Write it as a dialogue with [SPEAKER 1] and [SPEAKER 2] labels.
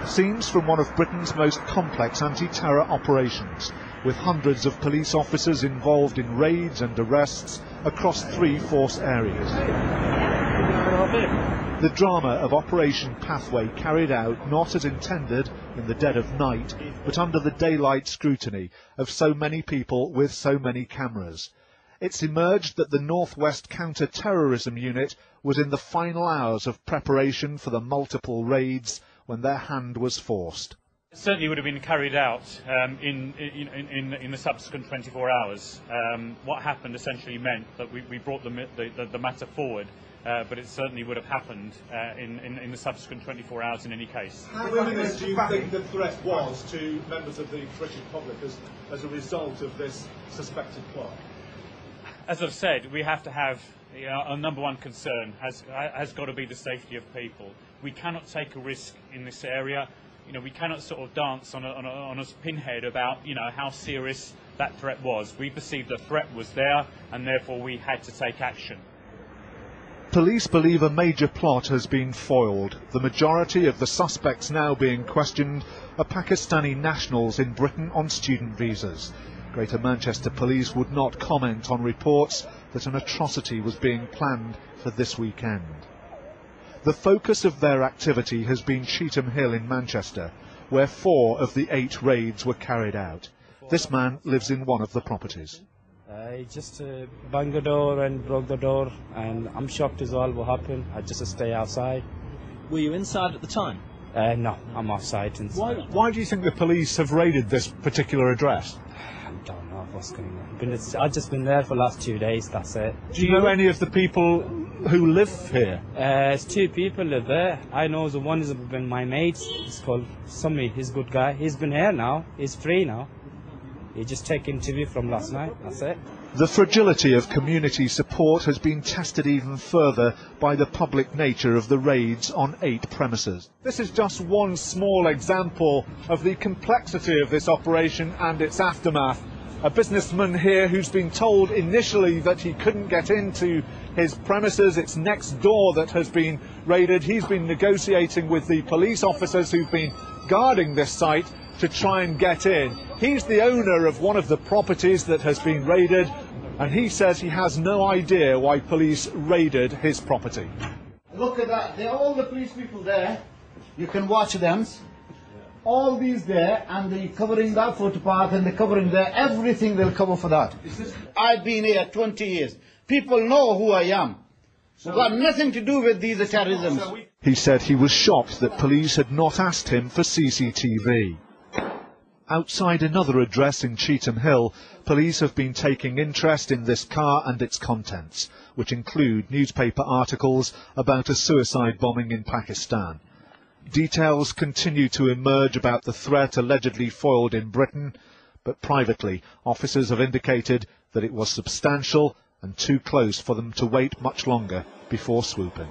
[SPEAKER 1] Scenes from one of Britain's most complex anti-terror operations, with hundreds of police officers involved in raids and arrests across 3 force areas. The drama of Operation Pathway carried out not as intended in the dead of night, but under the daylight scrutiny of so many people with so many cameras. It's emerged that the Northwest Counter-Terrorism Unit was in the final hours of preparation for the multiple raids when their hand was forced.
[SPEAKER 2] It certainly would have been carried out in the subsequent 24 hours. What happened essentially meant that we brought the matter forward, but it certainly would have happened in the subsequent 24 hours in any case.
[SPEAKER 1] How imminent do you think the threat was to members of the British public as a result of this suspected plot?
[SPEAKER 2] As I've said, we have to have, our number one concern has got to be the safety of people. We cannot take a risk in this area. We cannot sort of dance on a pinhead about, how serious that threat was. We perceived the threat was there, and therefore we had to take action.
[SPEAKER 1] Police believe a major plot has been foiled. The majority of the suspects now being questioned are Pakistani nationals in Britain on student visas. Greater Manchester Police would not comment on reports that an atrocity was being planned for this weekend. The focus of their activity has been Cheetham Hill in Manchester, where 4 of the 8 raids were carried out. This man lives in one of the properties.
[SPEAKER 3] I just banged the door and broke the door, and I'm shocked as well what happened. I just stay outside.
[SPEAKER 4] Were you inside at the time?
[SPEAKER 3] No, I'm outside.
[SPEAKER 1] Why do you think the police have raided this particular address?
[SPEAKER 3] I don't know what's going on. I've just been there for the last 2 days, that's it.
[SPEAKER 1] Do you know any of the people who live here?
[SPEAKER 3] There's 2 people live there. I know the one is my mate. He's called Summy. He's a good guy. He's been here now. He's free now. He just took interview from last night, that's it.
[SPEAKER 1] The fragility of community support has been tested even further by the public nature of the raids on 8 premises. This is just one small example of the complexity of this operation and its aftermath. A businessman here who's been told initially that he couldn't get into his premises, it's next door that has been raided. He's been negotiating with the police officers who've been guarding this site to try and get in. He's the owner of one of the properties that has been raided, and he says he has no idea why police raided his property.
[SPEAKER 5] Look at that, they're all the police people there. You can watch them. All these there, and they're covering that footpath, and they're covering there, everything they'll cover for that. I've been here 20 years. People know who I am. We've got nothing to do with these terrorism.
[SPEAKER 1] He said he was shocked that police had not asked him for CCTV. Outside another address in Cheetham Hill, police have been taking interest in this car and its contents, which include newspaper articles about a suicide bombing in Pakistan. Details continue to emerge about the threat allegedly foiled in Britain, but privately, officers have indicated that it was substantial and too close for them to wait much longer before swooping.